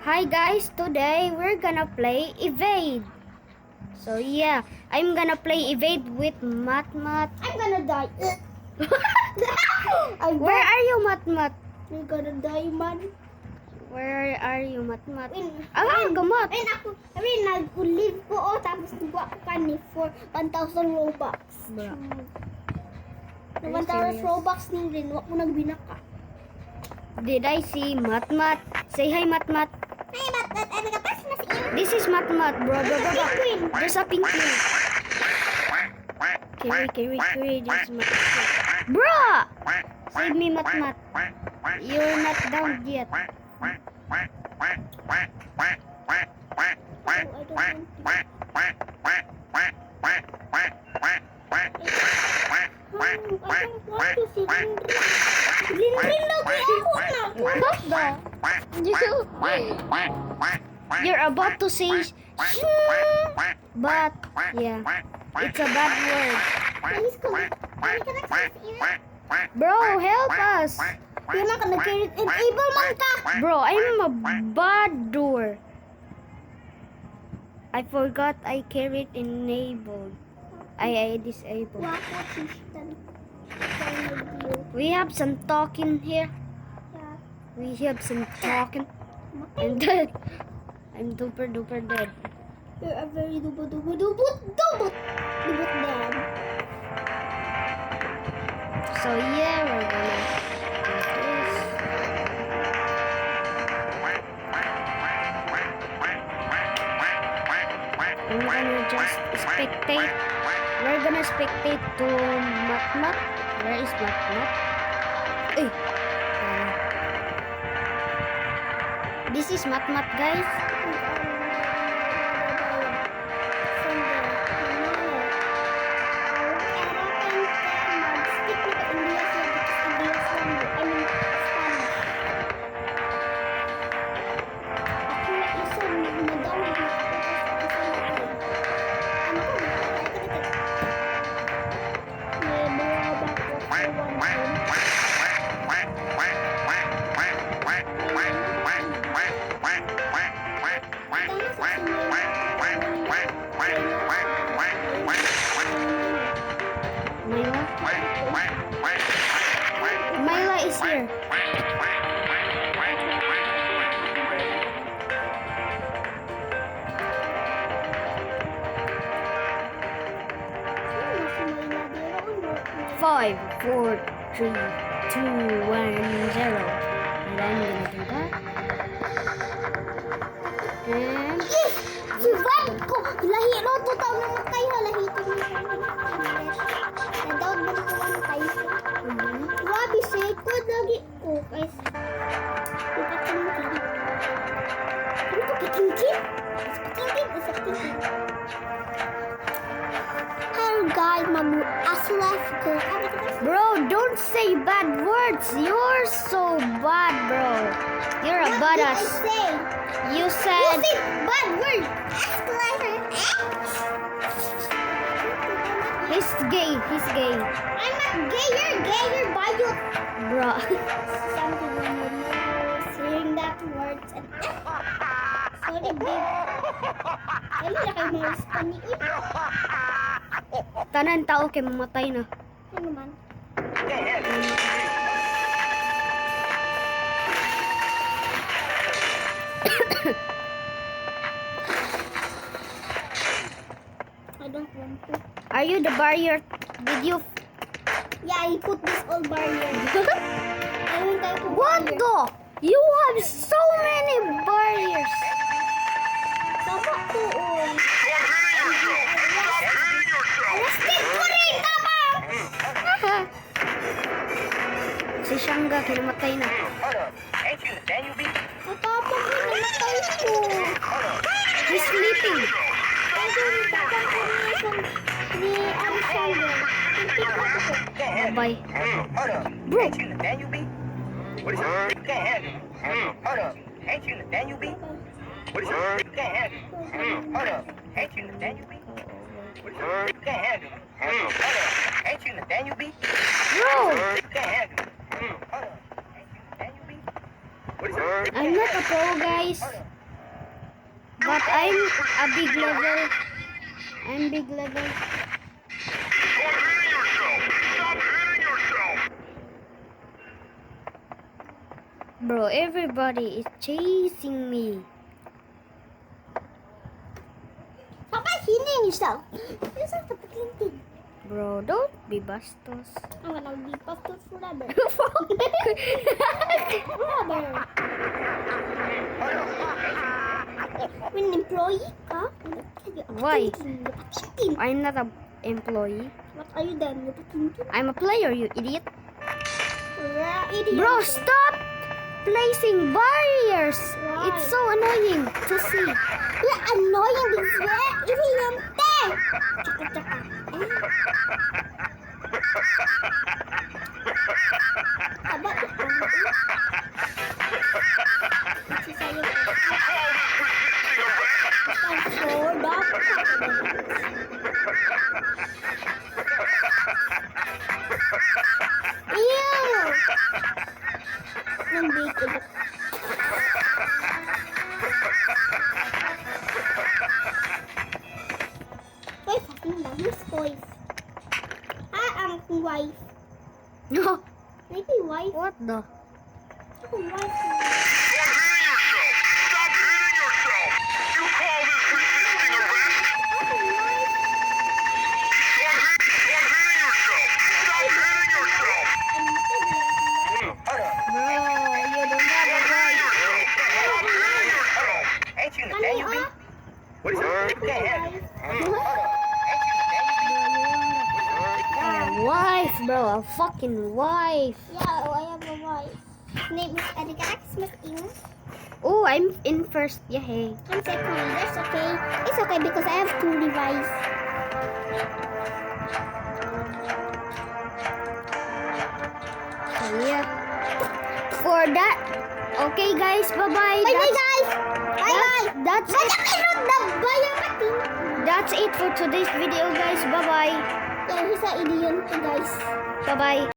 Hi guys, today we're gonna play Evade. So yeah, I'm gonna play Evade with Matmat. I'm gonna die. Where are you, Matmat? I'm gonna die, man. Where are you, Matmat? Win. Gamot. Nag-live ko, tapos nagwa ko kani for 1,000 Robux. Bro. Na 1,000 Robux ning rin, wak mo nagbinaka. Did I see Matmat? Say hi, Matmat. Hey, Matmat, I'm gonna pass mas in. This is Matmat, bro. Queen. There's a pink queen. Carry. There's Matmat. Bro! Save me, Matmat. You're not down yet. You're about to say but yeah, it's a bad word. Bro, help us. You're not gonna carry it. Enable man ka. Bro, I'm a bad door. I forgot I carried enabled. I disabled. We have some talking here. We have some talking. I'm dead. I'm duper duper dead. You're a very dubot dad. So yeah, we're gonna do this. I'm gonna just spectate. We're gonna spectate to Matmat. Where is Matmat? Hey. This is Matmat, guys. Myla is here. Five, four, three, two, 1, 0. And I'm gonna do that. And Survive ko! Lahi no, 2,000 namatay ha. Lahi ko na. Na-down mo na ko namatay. Grabe, second lagi ko. Guys, ipat ka naman kami. Ano ko, patingin? Isa patingin. Hello guys, mamu aslaf ko. bro, don't say bad words. You're so bad, bro. You're a What did I badass. say? You You said said bad word. Escalator. he's gay. He's gay, I'm not gay. You're gay. You're bio. bro. Something when you're saying that words and sorry, babe. Kaya na kayo ma-respond ni Uy. Tanan tao kay mamatay na. Ano man? I don't want to. Are you the barrier? Did you? Yeah, I put this all barrier. I want to put What barrier. the? You have so many barriers. Tama ko, oh. Arrested ko rin, tama! Si Shanga kinamatay na. Natapag na namatay ko. He's sleeping. Ni Alexander. Bye. Bro. Ain't you Nathaniel B? What is up? You can't handle it. Hold up. Ain't you Nathaniel B? What is up? You can't handle it. Hold up. Ain't you Nathaniel B? What is up? You can't handle it. Hold up. Ain't you Nathaniel B? Bro, You can't handle it. Hold up. Ain't you Nathaniel B? What is up? I'm not a pro, guys. Hold up. But I'm a big level. I'm big level. Stop hitting yourself! Stop hitting yourself! Bro, everybody is chasing me. Stop hitting yourself. You're such a fucking thing. Bro, don't be bastos. I'm gonna be puffed out forever. Hold up. Forever. When employee ka, Why? Patintin. I'm not an employee. What are you then? You're patintin. I'm a player, you idiot. Idiot. Bro, stop placing barriers. Why? It's so annoying to see. You're annoying this way. Idiante. Tsaka, tsaka. Aba, Ito sa'yo. Hold up. Ew! Nandito. Uy, fucking lang. Who's voice? Ang wife. No. Maybe wife. What the? Ang wife. Stop hitting yourself! Stop hitting yourself! You call this resisting arrest? Ang wife. Stop hitting yourself! Stop hitting yourself! Hold up. Bro, you don't have a right. Stop hitting yourself! Ain't you in the Kani, Daniel B? What is that? Big can't handle it. Hold up. Ain't you in the Daniel B? A wife, bro, a fucking wife. Yeah, I have a wife. Name is Erika Xmas Ing. Oh, I'm in first. Yeah, hey. I'm second. That's okay. It's okay because I have 2 devices. So yeah. For that. Okay, guys. Bye bye. Bye-bye, guys. Bye-bye. That's Wala it. meron na bayo pating. That's it for today's video, guys. Bye bye. Yeah, he's a idiot, guys. Bye bye.